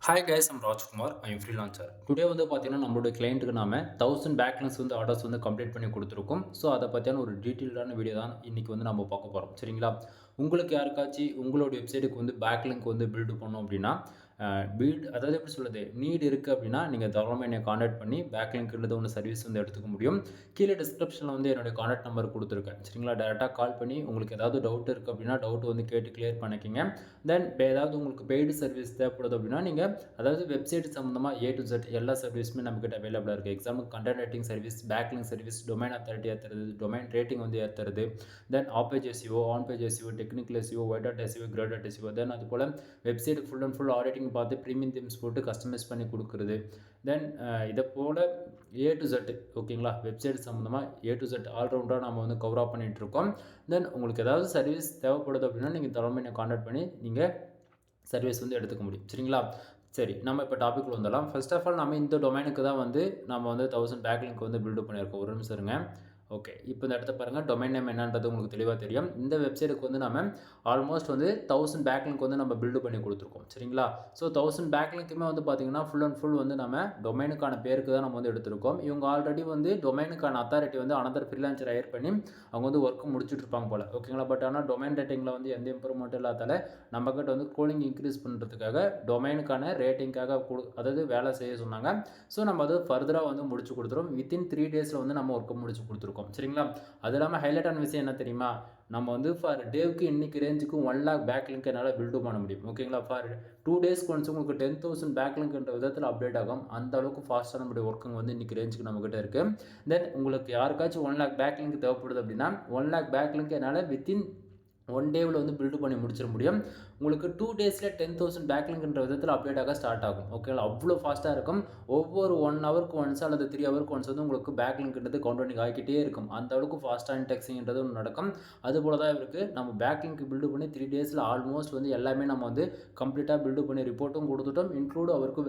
Hi guys, I'm Rajkumar. I'm freelancer. Today வந்து பார்த்தீங்கன்னா, நம்மளுடைய கிளையண்ட்டுக்கு நாம 1000 பேக்லிங்க்ஸ் வந்து ஆர்டர்ஸ் வந்து கம்ப்ளீட் பண்ணி குடுத்துருக்கோம். ஸோ, அத பத்தியான ஒரு டீட்டெயில்டான வீடியோ தான் இன்னைக்கு வந்து நம்ம பார்க்க போறோம். சரிங்களா? உங்களுக்கு யாருக்காச்சு உங்களுடைய வெப்சைட்டுக்கு வந்து பேக்லிங்க் வந்து பில்ட் பண்ணணும் அப்படின்னா, அதாவது எப்படி சொல்றது? நீட் இருக்கு அப்படின்னா, நீங்க தாராளமா என்னைய கான்டாக்ட் பண்ணி பேக்லிங்க்ன்றது ஒண்ணு சர்வீஸ் வந்து எடுத்துக்க முடியும். கீழ டிஸ்கிரிப்ஷன்ல வந்து என்னுடைய கான்டாக்ட் நம்பர் குடுத்துருக்கேன். சரிங்களா? டைரக்ட்டா கால் பண்ணி உங்களுக்கு ஏதாவது டவுட் இருக்கு அப்படின்னா, டவுட் வந்து கேட்டு கிளியர் பண்ணிக்கங்க. தென் ஏதாவது உங்களுக்கு பெய்டு சர்வீஸ் தேவைப்படுது அப்படின்னா, நீங்க அதாவது வெப்சைட் சம்மந்தமா ஏ டு இசட் எல்லா சர்வீஸுமே நம்மகிட்ட அவைலபிளா இருக்கு. Example content writing service, backlink service, domain authority ஏத்துறது, டொமைன் ரேட்டிங் வந்து ஏத்துறது, then off page SEO, on page SEO, technical SEO, white hat SEO, grey hat SEO, then அது போல website full and full auditing பார்த்து premium themes போட்டு customise பண்ணி குடுக்குறது. Then இத போல ஏ டு இசட் ஓகேங்களா? வெப்சைட் சம்மந்தமா ஏ டு இசட் ஆல் ரவுண்டா நம்ம வந்து கவர் அப் பண்ணிட்டு இருக்கோம். தென் உங்களுக்கு ஏதாவது சர்வீஸ் தேவைப்படுது அப்படின்னா, நீங்க தாராளமா என்ன கான்டாக்ட் பண்ணி நீங்க சர்வீஸ் வந்து எடுத்துக்க முடியும். சரிங்களா? சரி, நம்ம இப்போ டாபிக்குள்ள வந்துடலாம். ஃபர்ஸ்ட் ஆஃப் ஆல் நம்ம இந்த டொமைனுக்கு தான் வந்து நம்ம வந்து 1000 பேக்லிங்க் வந்து பில்ட் பண்ணியிருக்கோம். ஒரு நிமிஷம் இருங்க. ஓகே. இப்போ இந்த இடத்த பாருங்க. டொமைன் நேம் என்னன்றது உங்களுக்கு தெளிவா தெரியும். இந்த வெப்சைட்டுக்கு வந்து நம்ம ஆல்மோஸ்ட் வந்து 1000 பேக்லிங்க் வந்து நம்ம பில்ட் பண்ணி குடுத்துருக்கோம். சரிங்களா? ஸோ 1000 பேக்லிங்க்குமே வந்து பார்த்தீங்கன்னா, ஃபுல் அண்ட் ஃபுல் வந்து நம்ம டொமைனுக்கான பேருக்கு தான் நம்ம வந்து எடுத்திருக்கோம். இவங்க ஆல்ரெடி வந்து டொமைனுக்கான அத்தாரிட்டி வந்து அனதர் ஃப்ரீலான்சர் ஹையர் பண்ணி அவங்க வந்து ஒர்க் முடிச்சுட்டு இருப்பாங்க போல. ஓகேங்களா? பட் ஆனா டொமைன் ரேட்டிங்ல வந்து எந்த இம்ப்ரூவ்மெண்ட்டும் இல்லாதால நம்மகிட்ட வந்து கோடிங் இன்க்ரீஸ் பண்ணுறதுக்காக டொமைனுக்கான ரேட்டிங்காக அதாவது வேலை செய்ய சொன்னாங்க. ஸோ நம்ம அது ஃபர்தரா வந்து முடிச்சு குடுத்துருவோம். வித்தின் 3 டேஸ்ல வந்து நம்ம ஒர்க்க முடிச்சு குடுத்துருக்கோம். சரிங்களா? அது இல்லாம ஹைலைட்டான விஷயம் என்ன தெரியுமா? நம்ம வந்து ஃபார் டேவுக்கு இன்னைக்கு ரேஞ்சுக்கு 1,00,000 பேக்லிங்க் என்னால பில்ட் பண்ண முடியும். ஓகேங்களா? ஃபார் 2 டேஸ்க்கு ஒன்ஸ் உங்களுக்கு 10,000 பேக்லிங்க்ன்ற விதத்துல அப்டேட் ஆகும். அந்த அளவுக்கு ஃபாஸ்ட்டா நம்முடைய ஒர்க்கிங் வந்து இன்னைக்கு ரேஞ்சுக்கு நம்மகிட்ட இருக்கு. தென் உங்களுக்கு யாருக்காச்சும் 1,00,000 பேக்லிங்க் தேவைப்படுது அப்படின்னா, 1,00,000 பேக்லிங்க் என்னால வித்தின் 1 டேவில் வந்து பில்ட் பண்ணி முடிச்சிட முடியும். உங்களுக்கு 2 டேஸில் 10,000 பேக்லிங்க்ன்ற விதத்தில் அப்டேட் ஆக ஸ்டார்ட் ஆகும். ஓகேங்களா? அவ்வளோ ஃபாஸ்ட்டாக இருக்கும். ஒவ்வொரு 1 ஹவருக்கு ஒன்ஸ் அல்லது 3 ஹவருக்கு ஒன்ஸ் வந்து உங்களுக்கு பேக்லிங்க்ன்றது கவுண்டனிங் ஆகிக்கிட்டே இருக்கும். அந்த அளவுக்கு ஃபாஸ்ட்டாக இன்டெக்ஸிங்ன்றது ஒன்று நடக்கும். அதுபோல தான் இருக்கு. நம்ம பேக்லிங்க் பில்ட் பண்ணி 3 டேஸில் ஆல்மோஸ்ட் வந்து எல்லாமே நம்ம வந்து கம்ப்ளீட்டாக பில்ட் பண்ணி ரிப்போர்ட்டும் கொடுத்துட்டோம். இன்க்ளூட் அவருக்கு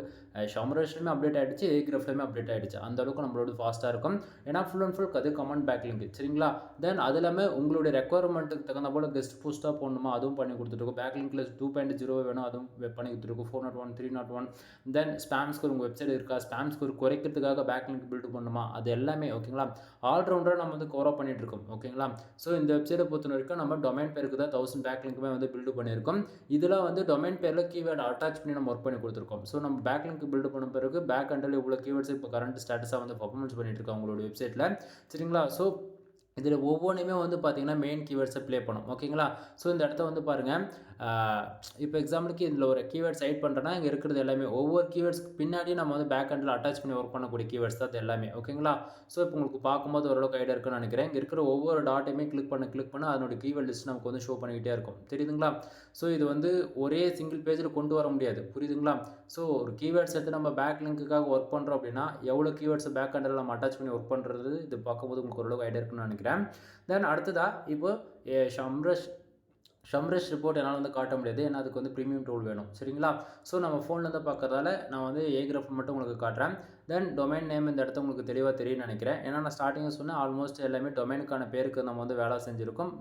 ஷமரேஷ்லையுமே அப்டேட் ஆகிடுச்சு, ஏகிராஃப்லையுமே அப்டேட் ஆகிடுச்சு. அந்த அளவுக்கு நம்மளோட ஃபாஸ்ட்டாக இருக்கும். ஏன்னா ஃபுல் அண்ட் ஃபுல் அது கமெண்ட் பேக்லிங்க். சரிங்களா? தென் அது இல்லாமல் உங்களுடைய ரெக்குவயர்மெண்ட்டுக்கு தகுந்த போல கெஸ்ட் போஸ்ட்டாக போடணுமா அதுவும் பண்ணி கொடுத்துருக்கோம். பேக்லிங்க்ல 2.0 வேணும் அதுவும் பண்ணி கொடுத்துருக்கோம். 401, 301. தென் ஸ்பாம் ஸ்கோர் உங்கள் வெப்சைட் இருக்கா, ஸ்பாம் ஸ்கோர் குறைக்கிறதுக்காக பேக்லிங்க் பில்ட் பண்ணணுமா, அது எல்லாமே ஓகேங்களா? ஆல்ரவுண்டராக நம்ம வந்து கவர் பண்ணிட்டு இருக்கோம். ஓகேங்களா? ஸோ இந்த வெப்சைட்டை பொறுத்த வரைக்கும் நம்ம டொமைன் பேருக்கு தான் 1000 பேக்லிங்க்குமே வந்து பில்ட் பண்ணியிருக்கோம். இதெல்லாம் வந்து டொமைன் பேரில் கீவேர்டு அட்டாச் பண்ணி நம்ம ஒர்க் பண்ணி கொடுத்துருக்கோம். ஸோ நம்ம பேக்லிங்க் பில்ட் பண்ண பிறகு பேக் அண்டில் இவ்வளோ கீவேர்ட்ஸ் இப்போ கரண்ட் ஸ்டேட்டஸாக வந்து பர்ஃபார்மன்ஸ் பண்ணிட்டு இருக்கோம் உங்களோட வெப்சைட்டில். சரிங்களா? ஸோ இதில் ஒவ்வொன்றுமே வந்து பார்த்தீங்கன்னா மெயின் கீவேர்ட்ஸை ப்ளே பண்ணும். ஓகேங்களா? ஸோ இந்த இடத்த வந்து பாருங்கள். இப்போ எக்ஸாம்பிளுக்கு இதில் ஒரு கீவேர்ட்ஸ் எடிட் பண்ணுறேன்னா இங்கே இருக்கிறது எல்லாமே ஒவ்வொரு கீவேர்ட்ஸ்க்கு பின்னாடியும் நம்ம வந்து பேக் எண்டில் அட்டாச் பண்ணி ஒர்க் பண்ணக்கூடிய கீவேர்ட்ஸ் தான் அது எல்லாமே. ஓகேங்களா? ஸோ இப்போ உங்களுக்கு பார்க்கும்போது ஓரளவுக்கு ஐடியா இருக்குன்னு நினைக்கிறேன். இங்கே இருக்கிற ஒவ்வொரு டாட்டையுமே கிளிக் பண்ண அதனுடைய கீவேர்ட் லிஸ்ட் நமக்கு வந்து ஷோ பண்ணிக்கிட்டே இருக்கும். தெரியுதுங்களா? ஸோ இது வந்து ஒரே சிங்கிள் பேஜில் கொண்டு வர முடியாது. புரியுதுங்களா? ஸோ ஒரு கீவேர்ட்ஸ் எடுத்து நம்ம பேக் லிங்க்குக்காக ஒர்க் பண்ணுறோம் அப்படின்னா எவ்வளோ கீவேர்ட்ஸ் பேக் எண்டில் நம்ம அட்டாச் பண்ணி ஒர்க் பண்ணுறது இது பார்க்கும்போது உங்களுக்கு ஓரளவுக்கு ஐடியா இருக்குன்னு நினைக்கிறேன். தென் அடுத்ததா இப்போ ஷம்ரஷ் ரிப்போர்ட் என்னால் வந்து காட்ட முடியாது. ஏன்னா அதுக்கு வந்து ப்ரீமியம் டூல் வேணும். சரிங்களா? ஸோ நம்ம ஃபோன்லேருந்து பார்க்கறதால நான் வந்து ஏகிராஃப் மட்டும் உங்களுக்கு காட்டுறேன். தென் டொமைன் நேம் இந்த இடத்த உங்களுக்கு தெளிவாக தெரியும்னு நினைக்கிறேன். ஏன்னா நான் ஸ்டார்டிங்கில் சொன்னேன் ஆல்மோஸ்ட் எல்லாமே டொமைனுக்கான பேருக்கு நம்ம வந்து வேலை செஞ்சுருக்கோம்.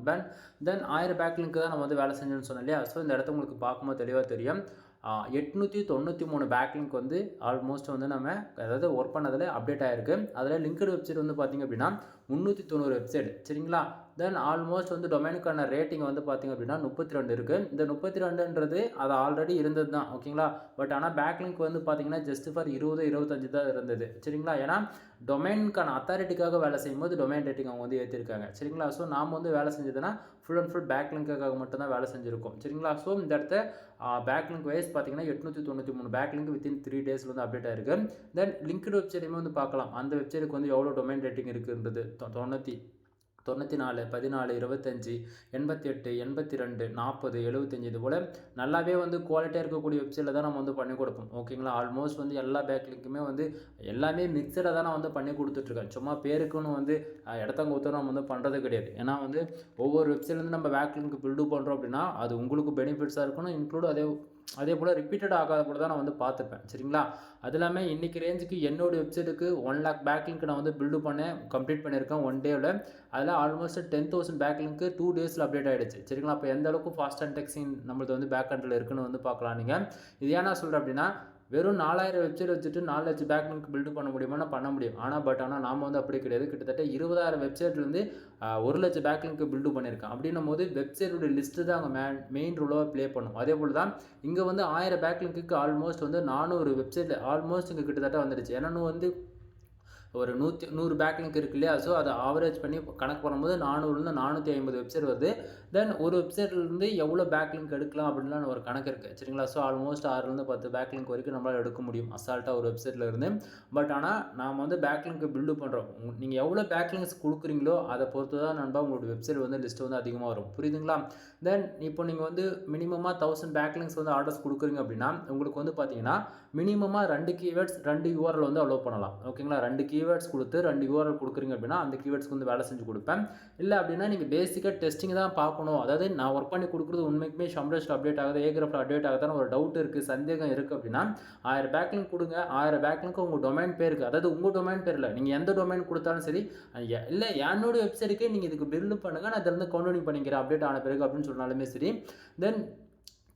தென் 1000 பேக்லிங்க்கு தான் நம்ம வந்து வேலை செஞ்சோன்னு சொன்னேன் இல்லையா? ஸோ இந்த இடத்த உங்களுக்கு பார்க்கும்போது தெளிவாக தெரியும். 893 பேக்லிங்க் வந்து ஆல்மோஸ்ட் வந்து நம்ம அதாவது ஒர்க் பண்ணதில் அப்டேட் ஆகிருக்கு. அதில் லிங்க்டு வெப்சைட் வந்து பார்த்திங்க அப்படின்னா 390 வெப்சைட். சரிங்களா? தென் ஆல்மோஸ்ட் வந்து டொமைனுக்கான ரேட்டிங் வந்து பார்த்திங்க அப்படின்னா 32 இருக்குது. இந்த 32ன்றது அது ஆல்ரெடி இருந்தது தான். ஓகேங்களா? பட் ஆனால் பேக்லிங்க் வந்து பார்த்திங்கன்னா ஜஸ்ட் ஃபார் 20, 25 தான் இருந்தது. சரிங்களா? ஏன்னா டொமைனுக்கான அத்தாரிட்டிக்காக வேலை செய்யும்போது டொமைன் ரேட்டிங் அவங்க வந்து ஏற்றிருக்காங்க. சரிங்களா? ஸோ நாம் வந்து வேலை செஞ்சதுன்னா ஃபுல் அண்ட் ஃபுல் பேக்லிங்க்காக மட்டும் தான் வேலை செஞ்சுருக்கோம். சரிங்களா? ஸோ இந்த இடத்த பேக்லிங்க் வைஸ் பார்த்தீங்கன்னா 893 பேக்லிங்க் வித்தின் 3 டேஸில் வந்து அப்டேட் ஆயிருக்கு. தென் லிங்க்டு வெப்சைட்டையுமே வந்து பார்க்கலாம். அந்த வெப்சைட்டுக்கு வந்து எவ்வளோ டொமைன் ரேட்டிங் இருக்குன்றது 94, 14, 25, 88, 82, 40, 75 இது போல் நல்லாவே வந்து குவாலிட்டியாக இருக்கக்கூடிய வெப்சைட்டில் தான் நம்ம வந்து பண்ணி கொடுப்போம். ஓகேங்களா? ஆல்மோஸ்ட் வந்து எல்லா பேக்லிங்க்குமே வந்து எல்லாமே மிக்சடாக தான் நான் வந்து பண்ணி கொடுத்துட்ருக்கேன். சும்மா பேருக்குன்னு வந்து இடத்தங்க ஒருத்தர் நம்ம வந்து பண்ணுறது கிடையாது. ஏன்னா வந்து ஒவ்வொரு வெப்சைட்லேருந்து நம்ம பேக்லிங்க் பில்டு பண்ணுறோம் அப்படின்னா அது உங்களுக்கு பெனிஃபிட்ஸாக இருக்கணும். இன்க்ளூட் அதே போல் ரிப்பீட்டட் ஆகாத போல தான் நான் வந்து பார்த்துப்பேன். சரிங்களா? அது இல்லாமல் இன்றைக்கி ரேஞ்சுக்கு என்னோட வெப்சைட்டுக்கு 1,00,000 பேக்லிங்க் நான் வந்து பில்டு பண்ணேன் கம்ப்ளீட் பண்ணியிருக்கேன் 1 டேவில். அதில் ஆல்மோஸ்ட் 10,000 பேக்லிங்க் 2 டேஸில் அப்டேட் ஆகிடுச்சு. சரிங்களா? அப்போ எந்த அளவுக்கு ஃபாஸ்ட் அண்ட் டெக்ஸிங் நம்மளது வந்து பேக் எண்டில் இருக்குன்னு வந்து பார்க்கலாம் நீங்கள். இது ஏன் நான் சொல்கிறேன் அப்படின்னா வெறும் 4000 வெப்சைட் வச்சுட்டு 4 லட்சம் பேக்லிங்க் பில்டு பண்ண முடியுமானா பண்ண முடியும். ஆனால் நாம வந்து அப்படி கிடையாது. கிட்டத்தட்ட 20,000 வெப்சைட்லேருந்து 1 லட்சம் பேக்லிங்க் பில்டு பண்ணியிருக்கேன். அப்படின்னும் போது வெப்சைட்டோட லிஸ்ட்டு தான் அங்கே மெயின் ரோலாக ப்ளே பண்ணும். அதே போல் தான் இங்கே வந்து 1000 பேக்லிங்க்கு ஆல்மோஸ்ட் வந்து 400 வெப்சைட்டில் ஆல்மோஸ்ட் இங்கே கிட்டத்தட்ட வந்துடுச்சு. ஏன்னா வந்து ஒரு 100 பேக்லிங்க் இருக்கு இல்லையா? ஸோ அதை ஆவரேஜ் பண்ணி கணக்கு பண்ணும்போது 400லேருந்து 450 வெப்சைட் வருது. தென் ஒரு வெப்சைட்லேருந்து எவ்வளோ பேக்லிங்க் எடுக்கலாம் அப்படின்லாம் ஒரு கணக்கு இருக்குது. சரிங்களா? ஸோ ஆல்மோஸ்ட் 6லேருந்து 10 பேக்லிங்க் வரைக்கும் நம்மளால் எடுக்க முடியும் அசால்ட்டாக ஒரு வெப்சைட்டில் இருந்து. பட் ஆனால் நாம் வந்து பேக்லிங்க் பில்டு பண்ணுறோம். நீங்கள் எவ்வளோ பேக்லிங்க்ஸ் கொடுக்குறீங்களோ அதை பொறுத்து தான் நண்பா உங்களோட வெப்சைட் வந்து லிஸ்ட் வந்து அதிகமாக வரும். புரியுதுங்களா? தென் இப்போ நீங்கள் வந்து மினிமமாக 1000 பேக்லிங்க்ஸ் வந்து ஆர்டர்ஸ் கொடுக்குறீங்க அப்படின்னா உங்களுக்கு வந்து பார்த்தீங்கன்னா மினிமமாக 2 கீவேர்ட்ஸ் 2 URL வந்து அலோவ் பண்ணலாம். ஓகேங்களா? 2 கீவேர்ட்ஸ் கொடுத்து 2 URL கொடுக்குறீங்க அப்படின்னா அந்த கீவேர்ட்ஸ்க்கு வந்து வேலை செஞ்சு கொடுப்பேன். இல்லை அப்படின்னா நீங்கள் பேசிக்காக டெஸ்டிங் தான் பார்க்கணும். அதாவது நான் ஒர்க் பண்ணி கொடுக்குறது உண்மைக்குமே ஷம்ரஷ்ல அப்டேட் ஆகுது, ஏகிராஃப்ல அப்டேட் ஆகுதான்னு ஒரு டவுட் இருக்குது, சந்தேகம் இருக்குது அப்படின்னா 1000 பேக்லிங்க் கொடுங்க. 1000 பேக்லிங்க்கு உங்கள் டொமைன் பேருக்கு, அதாவது உங்கள் டொமைன் பேர் இல்லை, நீங்கள் எந்த டொமைன் கொடுத்தாலும் சரி, இல்லை என்னோட வெப்சைட்டுக்கு நீங்கள் இதுக்கு பில்டு பண்ணுங்கள், நான் இதில் கவுண்டிங் பண்ணிக்கிறேன் அப்டேட் ஆன பிறகு அப்படின்னு சொன்னாலுமே சரி. தென்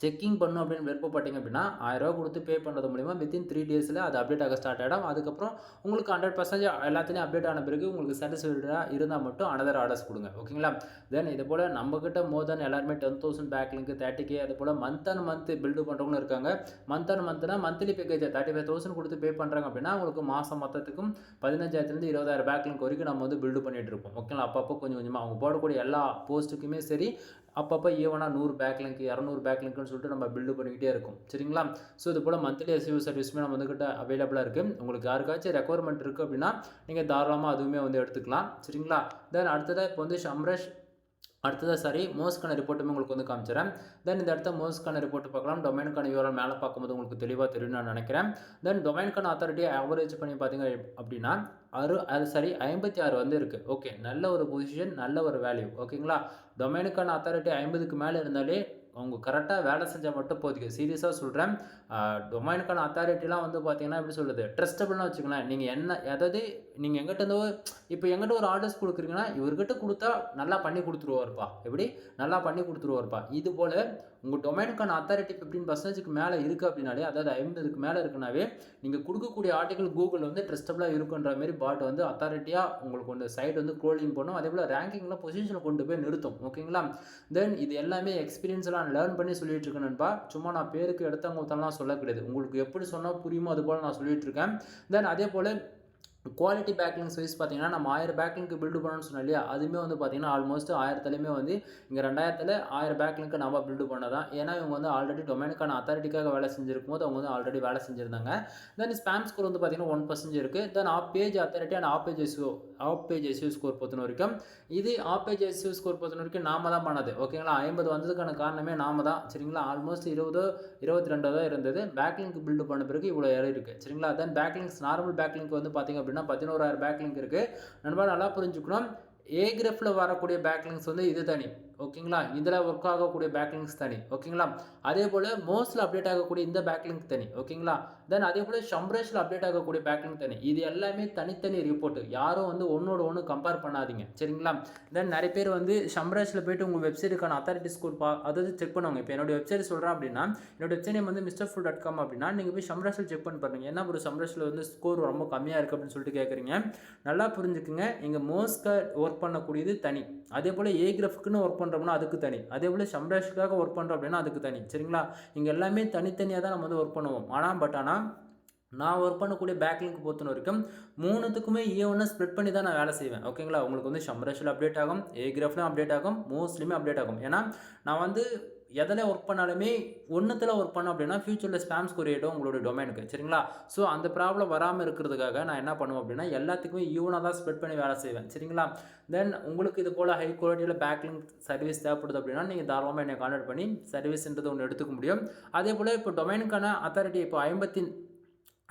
செக்கிங் பண்ணணும் அப்படின்னு விருப்பப்பட்டீங்க அப்படின்னா 1000 ரூபா கொடுத்து பே பண்ணுறது மூலிமா வித்தின் 3 டேஸில் அது அப்டேட் ஆக ஸ்டார்ட் ஆகிடும். அதுக்கப்புறம் உங்களுக்கு 100% எல்லாத்துலேயும் அப்டேட் ஆன பிறகு உங்களுக்கு சாட்டிஸ்ஃபைடாக இருந்தால் மட்டும் அனதர் ஆர்டர்ஸ் கொடுங்க. ஓகேங்களா? தென் இது போல் நம்மக்கிட்ட மோர் தென் எல்லாருமே 10,000 பேக்லிங்க் 30K அது போல் மந்த் அண்ட் மந்த் பில்டு பண்ணுறவங்களும் இருக்காங்க. மந்த் அண்ட் மந்த்னா மந்த்லி பேக்கேஜ் 35,000 கொடுத்து பே பண்ணுறாங்க அப்படின்னா உங்களுக்கு மாதம் மொத்தத்துக்கும் 15,000லேருந்து 20,000 பேக்லிங்க் வரைக்கும் நம்ம வந்து பில்டு பண்ணிகிட்டு இருப்போம். ஓகேங்களா? அப்பப்போ கொஞ்சம் கொஞ்சமாக அவங்க போடக்கூடிய எல்லா போஸ்ட்டுக்குமே சரி அப்பப்போ ஈவனாக 100 பேக்லிங்க் 200 பேக்லிங்க்னு சொல்லிட்டு நம்ம பில்டு பண்ணிக்கிட்டே இருக்கும். சரிங்களா? ஸோ இது போல் மந்த்லி SEO சர்வீஸுமே நம்ம வந்துக்கிட்ட அவைலபிளாக இருக்குது. உங்களுக்கு யாருக்காச்சும் ரெக்குவயர்மெண்ட் இருக்குது அப்படின்னா நீங்கள் தாராளமாக அதுவுமே வந்து எடுத்துக்கலாம். சரிங்களா? தென் அடுத்ததாக இப்போ வந்து ஷம்ரஷ் மோஸ்க்கான ரிப்போர்ட்டுமே உங்களுக்கு வந்து காமிச்சிடறேன். தென் இந்த இடத்த மோஸ்க்கான ரிப்போர்ட் பார்க்கலாம். டொமைனுக்கான URL மேலே பார்க்கும்போது உங்களுக்கு தெளிவாக தெரியும் நான் நினைக்கிறேன். தென் டொமைனுக்கான அத்தாரிட்டியை ஆவரேஜ் பண்ணி பார்த்தீங்க அப்படின்னா 56 வந்து இருக்குது. ஓகே, நல்ல ஒரு பொசிஷன், நல்ல ஒரு வேல்யூ. ஓகேங்களா? டொமைனுக்கான அத்தாரிட்டி 50க்கு மேலே இருந்தாலே அவங்க கரெக்டாக வேலை செஞ்சால் மட்டும் போதுக்கு. சீரியஸாக சொல்கிறேன். டொமைனுக்கான அத்தாரிட்டிலாம் வந்து பார்த்தீங்கன்னா எப்படி சொல்கிறது, ட்ரஸ்டபுள்னு வச்சுக்கோங்களேன். நீங்கள் அதாவது நீங்கள் எங்கிட்ட இப்போ எங்கிட்ட ஒரு ஆர்டர்ஸ் கொடுக்குறீங்கன்னா இவர்கிட்ட கொடுத்தா நல்லா பண்ணி கொடுத்துருவார்ப்பா. எப்படி நல்லா பண்ணி கொடுத்துருவார்ப்பா. இது போல் உங்கள் டொமைனுக்கான அத்தாரிட்டி 15% மேலே இருக்குது அப்படின்னாலே, அதாவது 50க்கு மேலே இருக்குனாவே நீங்கள் கொடுக்கக்கூடிய ஆர்டிகல் கூகுள் வந்து ட்ரஸ்டபுளாக இருக்குன்ற மாதிரி பாட் வந்து அத்தாரிட்டியாக உங்களுக்கு வந்து சைடு வந்து க்ரோலிங் பண்ணும். அதே போல் ரேங்கிங்கில் பொசிஷனில் கொண்டு போய் நிறுத்தும். ஓகேங்களா? தென் இது எல்லாமே எக்ஸ்பீரியன்ஸ்லாம் லேர்ன் பண்ணி சொல்லிட்டு இருக்கேன் நண்பா. சும்மா நான் பேருக்கு எடுத்தவங்க ஊற்றலாம் சொல்ல கிடையாது. உங்களுக்கு எப்படி சொன்னால் புரியுமோ அது போல் நான் சொல்லிட்டு இருக்கேன். தென் அதே போல் குவாலிட்டி பேக்லிங்ஸ் வைஸ் பார்த்தீங்கன்னா நம்ம 1000 பேக்லிங்க் பில்டு பண்ணணும்னு சொன்னோம் இல்லையா? அதுவுமே வந்து பார்த்தீங்கன்னா ஆல்மோஸ்ட் 1000லேயுமே வந்து இங்கே 2000ல் 1000 பேக்லிங்க் நம்ம பில்டு பண்ணதான். ஏன்னா இவங்க வந்து ஆல்ரெடி டொமைனுக்கான அத்தாரிட்டிக்காக வேலை செஞ்சிருக்கும் போது அவங்க வந்து ஆல்ரெடி வேலை செஞ்சுருந்தாங்க. தென் ஸ்பேம் ஸ்கோர் வந்து பார்த்தீங்கன்னா 1% இருக்குது. Then off page authority and off page SEO score பொறுத்த வரைக்கும் இது ஆஃப் பேஜ் SEO ஸ்கோர் பொறுத்த வரைக்கும் நாம தான் பண்ணது. ஓகேங்களா? 50 வந்ததுக்கான காரணமே நாம தான். சரிங்களா? ஆல்மோஸ்ட் 22 தான் இருந்தது. பேக்லிங்க் பில்டு பண்ண பிறகு இவ்வளோ ஏறி இருக்குது. சரிங்களா? தென் பேக்லிங்க்ஸ் நார்மல் பேக்லிங்க் வந்து பார்த்தீங்க அப்படின்னா 11,000 பேக்லிங்க் இருக்குது. நண்பா நல்லா புரிஞ்சுக்கணும். ஏகிராஃபில் வரக்கூடிய பேக்லிங்க்ஸ் வந்து இது தனி. ஓகேங்களா? இதில் ஒர்க் ஆகக்கூடிய பேக்லிங்க்ஸ் தனி. ஓகேங்களா? அதே போல் மோஸ்ட்டில் அப்டேட் ஆகக்கூடிய இந்த பேக்லிங்க் தனி. ஓகேங்களா? தென் அதே போல் ஷம்ரஷ்ல அப்டேட் ஆகக்கூடிய பேக்லிங்க் தனி. இது எல்லாமே தனித்தனி ரிப்போர்ட். யாரும் வந்து ஒன்னோட ஒன்று கம்பேர் பண்ணாதீங்க. சரிங்களா? தென் நிறைய பேர் வந்து ஷம்ரஷ்ல போய்ட்டு உங்கள் வெப்சைட்டுக்கான அத்தாரிட்டி ஸ்கோர் அதாவது செக் பண்ணுவாங்க. இப்போ என்னோட வெப்சைட் சொல்கிறேன் அப்படின்னா என்னோட வெப்சைட் நேம் வந்து misterfull.com அப்படின்னா நீங்கள் போய் ஷம்ரஷ்ல செக் பண்ணி பாருங்க. என்ன ஒரு ஷம்ரஷ்ல வந்து ஸ்கோர் ரொம்ப கம்மியாக இருக்குது அப்படின்னு சொல்லிட்டு கேட்குறீங்க. நல்லா புரிஞ்சுக்குங்க. இங்கே மோஸ்ட்காக ஒர்க் பண்ணக்கூடியது தனி. அதே போல் ஏகிராஃப்க்குன்னு ஒர்க் பண்ணுறோம்னா அதுக்கு தனி. அதே போல் ஷம்ரஷ்க்காக ஒர்க் பண்ணுறோம் அப்படின்னா அதுக்கு தனி. சரிங்களா? இங்கே எல்லாமே தனித்தனியாக தான் நம்ம வந்து ஒர்க் பண்ணுவோம். ஆனால் நான் ஒர்க் பண்ணக்கூடிய பேக்லிங்க் பொறுத்த வரைக்கும் 3த்துக்குமே ஈவனாக ஸ்ப்ரெட் பண்ணி தான் நான் வேலை செய்வேன். ஓகேங்களா? உங்களுக்கு வந்து ஷம்ரஷ்ல அப்டேட் ஆகும், ஏகிராஃப்லையும் அப்டேட் ஆகும், மோஸ்ட்லியுமே அப்டேட் ஆகும். ஏன்னா நான் வந்து எதில் ஒர்க் பண்ணாலுமே ஒன்றுத்தில் ஒர்க் பண்ணோம் அப்படின்னா ஃபியூச்சரில் ஸ்பேம் ஸ்கோர் ஏடும் உங்களோட டொமைனுக்கு. சரிங்களா? ஸோ அந்த ப்ராப்ளம் வராமல் இருக்கிறதுக்காக நான் என்ன பண்ணுவேன் அப்படின்னா எல்லாத்துக்குமே ஈவனாக தான் ஸ்ப்ரெட் பண்ணி வேலை செய்வேன். சரிங்களா? தென் உங்களுக்கு இது போல் ஹை குவாலிட்டியில் பேக்லிங்க் சர்வீஸ் தேவைப்படுது அப்படின்னா நீங்கள் தாராளமாக என்னை கான்டாக்ட் பண்ணி சர்வீஸ்ன்றது ஒன்று எடுத்துக்க முடியும். அதே போல் இப்போ டொமைனுக்கான அத்தாரிட்டி இப்போ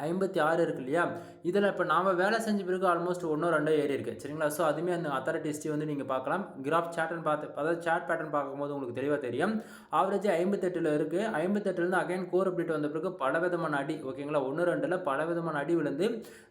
56 இருக்கு இல்லையா? இதில இப்ப நாம வேலை செஞ்ச பிறகு ஆல்மோஸ்ட் 1ஓ 2ஓ ஏறி இருக்கு. சரிங்களா? ஸோ அதுவுமே அந்த அத்தாரிட்டி ஹிஸ்டரி வந்து நீங்க பார்க்கலாம். கிராஃப் சார்ட்ன்னு அதாவது சார்ட் பேட்டர்ன் பார்க்கும்போது உங்களுக்கு தெளிவா தெரியும். ஆவரேஜ் 58ல இருக்கு. 58லேருந்து அகைன் கோர் அப்டேட் வந்த பிறகு பலவிதமான அடி ஓகேங்களா? 1, 2ல பலவிதமான அடி விழுந்து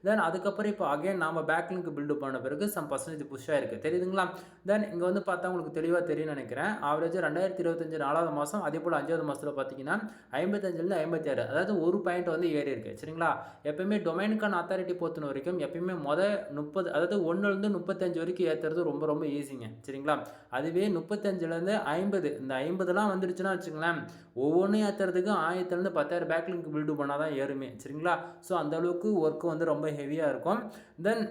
தென் அதுக்கப்புறம் இப்போ அகைன் நாம பேக் லிங்க் பில்ட் பண்ண பிறகு சம் பர்சன்டேஜ் புஷ் ஆயிருக்கு. தெரியுதுங்களா? தென் இங்க வந்து பார்த்தா உங்களுக்கு தெளிவா தெரியும்னு நினைக்கிறேன். ஆவரேஜ் 2025 4வது மாசம் அதேபோல 5வது மாசத்துல பார்த்தீங்கன்னா 55லேருந்து 56 அதாவது 1 பாயிண்ட் வந்து ஏறி இருக்கு. சரிங்களா? எப்பயுமே டொமைனுக்கான அத்தாரிட்டி பொறுத்த வரைக்கும் எப்பயுமே 30 அதாவது 1லேருந்து 35 வரைக்கும் ஏற்றுறது ரொம்ப ரொம்ப ஈஸிங்க. சரிங்களா? அதுவே 35லேருந்து 50 இந்த 50லாம் வந்துடுச்சுன்னா வச்சுங்களேன், ஒவ்வொன்றும் ஏற்றுறதுக்கு 1000லேருந்து 10,000 பேக் லிங்க் பில்டு பண்ணால் தான் ஏறுமே. சரிங்களா? ஸோ அந்த அளவுக்கு ஒர்க் வந்து ரொம்ப ஹெவியாக இருக்கும். தென்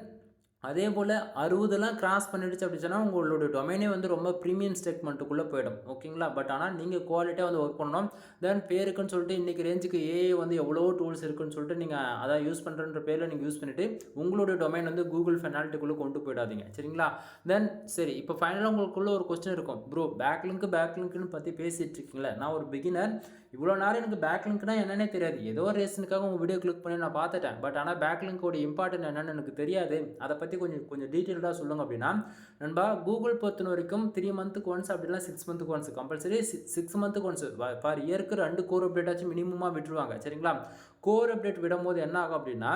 அதே போல் 60லாம் கிராஸ் பண்ணிடுச்சு அப்படி சொன்னால் உங்களோட டொமைனே வந்து ரொம்ப ப்ரீமியம் ஸ்டேட்மெண்ட்டுக்குள்ளே போயிடும் ஓகேங்களா? பட் ஆனால் நீங்கள் குவாலிட்டியாக வந்து ஒர்க் பண்ணணும். தென் பேருக்குன்னு சொல்லிட்டு இன்றைக்கி ரேஞ்சுக்கு ஏஐ வந்து எவ்வளோ டூல்ஸ் இருக்குன்னு சொல்லிட்டு நீங்கள் அதை யூஸ் பண்ணுறன்ற பேரில் நீங்கள் யூஸ் பண்ணிவிட்டு உங்களோட டொமைன் வந்து கூகுள் ஃபெனாலிட்டிக்குள்ளே கொண்டு போயிடாதீங்க. சரிங்களா? தென் சரி இப்போ ஃபைனலாக உங்களுக்குள்ள ஒரு கொஸ்டின் இருக்கும். ப்ரோ பேக் லிங்க்னு பற்றி பேசிகிட்டு இருக்கீங்களே, நான் ஒரு பிகினர், இவ்வளோ நேரம் எனக்கு பேக் லிங்க்னா என்னன்னே தெரியாது. ஏதோ ஒரு ரீசனுக்காக உங்கள் வீடியோ கிளிக் பண்ணி நான் பார்த்துட்டேன். பட் ஆனால் பேக் லிங்கோட இம்பார்ட்டன்ட் என்னன்னு எனக்கு தெரியாது. அதை பற்றி கொஞ்சம் டீட்டெயில்டாக சொல்லுங்க அப்படின்னா, நண்பா கூகுள் பொறுத்த வரைக்கும் 3 மந்த்துக்கு ஒன்ஸ் அப்படின்னா 6 மந்த்துக்கு ஒன்ஸ் கம்பல்சரி 6 மந்த்துக்கு ஒன்ஸ் ஃபார் இயருக்கு 2 கோர் அப்டேட் ஆச்சு மினிமமாக விட்டுருவாங்க. சரிங்களா? கோர் அப்டேட் விடும்போது என்ன ஆகும் அப்படின்னா,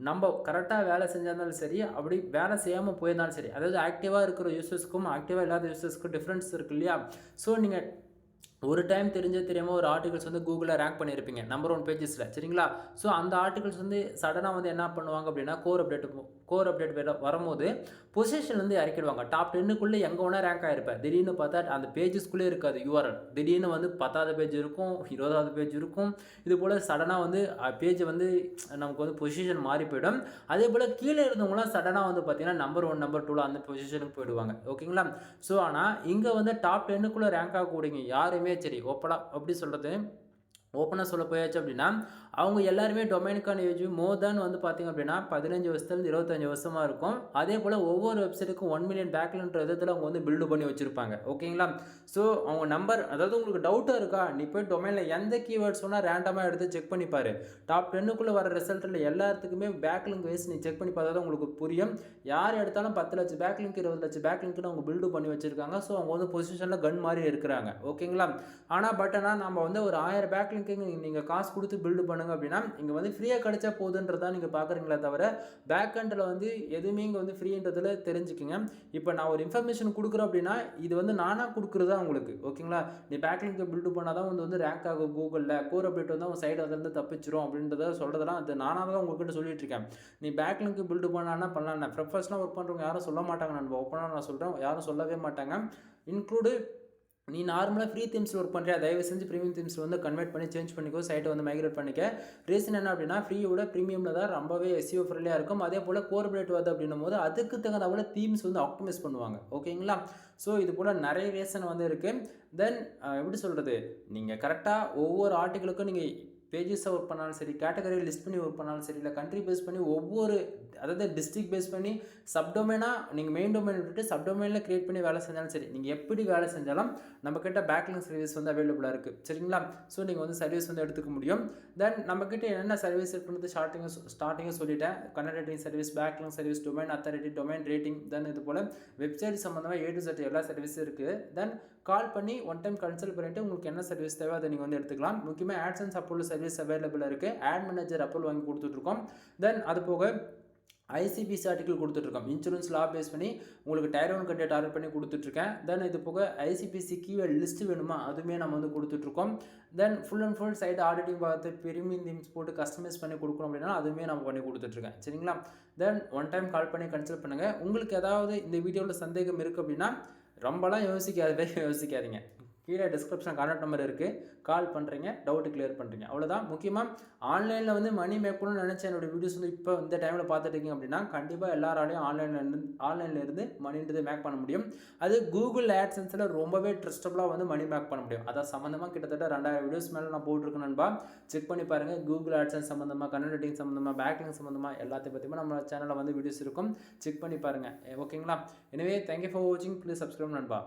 நம்ம கரெக்டாக வேலை செஞ்சாலும் சரி, அப்படி வேலை செய்யாமல் போயிருந்தாலும் சரி, அதாவது ஆக்டிவாக இருக்கிற யூசர்ஸ்க்கும் ஆக்டிவாக இல்லாத யூசர்ஸ்க்கும் டிஃப்ரென்ஸ் இருக்கு இல்லையா? ஸோ நீங்கள் ஒரு டைம் தெரியாமல் ஒரு ஆர்டிகல்ஸ் வந்து கூகுளில் ரேங்க் பண்ணியிருப்பீங்க நம்பர் 1 பேஜஸில். சரிங்களா? ஸோ அந்த ஆர்டிகல்ஸ் வந்து சடனாக வந்து என்ன பண்ணுவாங்க அப்படின்னா கோர் அப்டேட் வரும்போது பொசிஷன் வந்து இறக்கிடுவாங்க. டாப் 10க்குள்ளே எங்கே வேணா ரேங்க் ஆகிருப்பேன். திடீர்னு பார்த்தா அந்த பேஜஸ்க்குள்ளே இருக்காது யூஆர்எல். திடீர்னு வந்து 10வது பேஜ் இருக்கும், 20வது பேஜ் இருக்கும். இது போல் சடனாக வந்து பேஜ் வந்து நமக்கு வந்து பொசிஷன் மாறி போயிடும். அதே போல் கீழே இருந்தவங்களாம் சடனாக வந்து பார்த்தீங்கன்னா நம்பர் 1 நம்பர் 2 அந்த பொசிஷனுக்கு போயிடுவாங்க. ஓகேங்களா? ஸோ ஆனால் இங்கே வந்து டாப் 10க்குள்ளே ரேங்க் ஆகக்கூடியவங்க யாருமே சரி ஓப்பனாக எப்படி சொல்கிறது, ஓப்பனாக சொல்ல போயாச்சு அப்படின்னா அவங்க எல்லாருமே டொமைனுக்கான ஏஜ் மோர் தேன் வந்து பார்த்திங்க அப்படின்னா 15 வருஷத்துலேருந்து 25 வருஷமாக இருக்கும். அதே போல் ஒவ்வொரு வெப்சைட்டுக்கும் 1 மில்லியன் பேக்லின்ற விதத்தில் அவங்க வந்து பில்டு பண்ணி வச்சுருப்பாங்க. ஓகேங்களா? ஸோ அவங்க நம்பர் அதாவது உங்களுக்கு டவுட்டாக இருக்கா, நீ போய் டொமைனில் எந்த கீவேர்ட்ஸ் வேணால் ரேண்டமாக எடுத்து செக் பண்ணிப்பார். டாப் 10க்குள்ளே வர ரிசல்ட்டில் எல்லாத்துக்குமே பேக்லிங்க் வைஸ் நீ செக் பண்ணி பார்த்தா தான் உங்களுக்கு புரியும். யார் எடுத்தாலும் 10 லட்சம் பேக்லிங்க் 20 லட்சம் பேக்லிங்க்னு அவங்க பில்டு பண்ணி வச்சுருக்காங்க. ஸோ அவங்க வந்து பொசிஷனில் கன் மாதிரி இருக்கிறாங்க. ஓகேங்களா? ஆனால் நம்ம வந்து ஒரு 1000 பேக்லிங்க்கு நீங்கள் காசு கொடுத்து பில்டு பண்ணுங்க அப்படின்னா இங்கே வந்து ஃப்ரீயாக கிடைச்சா போதுன்றதா நீங்கள் பார்க்குறீங்களா தவிர பேக் எண்டில் வந்து எதுவுமே இங்கே வந்து ஃப்ரீன்றதில் தெரிஞ்சுக்கிங்க. இப்போ நான் ஒரு இன்ஃபர்மேஷன் கொடுக்குறேன் அப்படின்னா இது வந்து நானாக கொடுக்குறதா உங்களுக்கு. ஓகேங்களா? நீ பேக்லிங்கை பில்டு பண்ணால் தான் வந்து ரேங்க் ஆகும் கூகுளில், கோர் அப்டேட் வந்து அவங்க சைடு அதிலிருந்து தப்பிச்சிரும் அப்படின்றத சொல்கிறதெல்லாம் அது நானாக தான் உங்ககிட்ட சொல்லிட்டு இருக்கேன். நீ பேக்லிங்க் பில்டு பண்ணான்னா பண்ணலாம். ப்ரொஃபஷனலாக ஒர்க் பண்ணுறவங்க யாரும் சொல்ல மாட்டாங்க. நான் ஓப்பனாக நான் சொல்கிறேன், யாரும் சொல்லவே மாட்டாங்க. இன்க்ளூடு நீ நார்மலாக ஃப்ரீ தீம்ஸில் ஒர்க் பண்ணுறியா, தயவு செஞ்சு ப்ரீமியம் தீம்ஸில் வந்து கன்வெர்ட் பண்ணி சேஞ்ச் பண்ணிக்கோ, சைட்டை வந்து மைக்ரேட் பண்ணிக்க. ரீசன் என்ன அப்படின்னா ஃப்ரீயோட ப்ரீமியமில் தான் ரொம்பவே எஸ்இஓ ஃப்ரெண்ட்லியாக இருக்கும். அதே போல் கோர் அப்டேட் வருது அப்படின்னும் போது அதுக்கு தகுந்த போல் தீம்ஸ் வந்து ஆப்டிமைஸ் பண்ணுவாங்க. ஓகேங்களா? ஸோ இது போல் நிறைய ரீசன் வந்து இருக்குது. தென் எப்படி சொல்கிறது, நீங்கள் கரெக்டாக ஒவ்வொரு ஆர்டிகளுக்கும் நீங்கள் பேஜஸாக ஒர்க் பண்ணாலும் சரி, கேட்டகரி லிஸ்ட் பண்ணி ஒர்க் பண்ணாலும் சரி, இல்லை கண்ட்ரி பேஸ் பண்ணி ஒவ்வொரு அதாவது டிஸ்ட்ரிக்ட் பேஸ் பண்ணி சப்டொமைனாக நீங்கள் மெயின் டொமைன் விட்டுட்டு சப்டொமைனில் கிரியேட் பண்ணி வேலை செஞ்சாலும் சரி, நீங்கள் எப்படி வேலை செஞ்சாலும் நம்மக்கிட்ட பேக்லிங்க் சர்வீஸ் வந்து அவைலபிளாக இருக்குது. சரிங்களா? ஸோ நீங்கள் வந்து சர்வீஸ் வந்து எடுத்துக்க முடியும். தென் நம்மக்கிட்ட என்னென்ன சர்வீஸ் இருக்குன்னு ஸ்டார்டிங்காக சொல்லிட்டேன். Connecting service, backlink service, domain authority, domain rating, then இது போல் வெப்சைட் சம்மந்தமாக A to Z எல்லா சர்வீஸும் இருக்குது. தென் கால் பண்ணி ஒன் டைம் கன்சல்ட் பண்ணிவிட்டு உங்களுக்கு என்ன சர்வீஸ் தேவை அதை நீங்கள் வந்து எடுத்துக்கலாம். முக்கியமாக ஆட்சன்ஸ் அப்ரூவல் சர்வீஸ் அவைலபிளாக இருக்குது. ஆட் மேனேஜர் அப்ரூவல் வாங்கி கொடுத்துட்ருக்கோம். தென் அது போக ஐசிபிசி ஆர்டிகல் கொடுத்துட்ருக்கோம். இன்சூரன்ஸ் லா பேஸ் பண்ணி உங்களுக்கு டயர் 1 கண்டே டார்கெட் பண்ணி கொடுத்துட்ருக்கேன். தென் இது போக ஐசிபிசி கீவேர்ட் லிஸ்ட்டு வேணுமா அதுவுமே நம்ம வந்து கொடுத்துட்ருக்கோம். Then full and full site auditing பார்த்து ப்ரீமியம் தீம்ஸ் போட்டு கஸ்டமைஸ் பண்ணி கொடுக்கணும் அப்படின்னா அதுவுமே நம்ம பண்ணி கொடுத்துட்ருக்கேன். சரிங்களா? தென் ஒன் டைம் கால் பண்ணி கன்சல்ட் பண்ணுங்கள். உங்களுக்கு ஏதாவது இந்த வீடியோவில் சந்தேகம் இருக்குது அப்படின்னா ரொம்பலாம் யோசிக்காதீங்க. கீழே டிஸ்கிரிப்ஷன் கான்டாக்ட் நம்பர் இருக்குது, கால் பண்ணுறீங்க, டவுட்டு கிளியர் பண்ணுறீங்க, அவ்வளோதான். முக்கியமாக ஆன்லைனில் வந்து மணி மேக் பண்ணணும்னு நினச்ச என்னோடய வீடியோஸ் வந்து இப்போ இந்த டைமில் பார்த்துட்டு இருக்கீங்க அப்படின்னா கண்டிப்பாக எல்லாராலையும் ஆன்லைனில் இருந்து மணின்றது மேக் பண்ண முடியும். அது கூகுள் ஆட்சன்ஸில் ரொம்பவே ட்ரஸ்டபுளாக வந்து மணி மேக் பண்ண முடியும். அதான் சம்மந்தமாக கிட்டத்தட்ட 2000 வீடியோஸ் மேலே நான் போட்டிருக்கேன் நண்பா. செக் பண்ணி பாருங்கள். கூகுள் ஆட்சன்ஸ் சம்மந்தமாக, கன்வெர்ட்டிங் சம்மந்தமாக, பேக்லிங் சம்மந்தமாக எல்லாத்தையும் பற்றியுமே நம்ம சேனலில் வந்து வீடியோஸ் இருக்கும். செக் பண்ணி பாருங்கள். ஓகேங்களா? எனவே தேங்க்யூ ஃபார் வாட்சிங். ப்ளீஸ் சப்ஸ்கிரைப் நண்பா.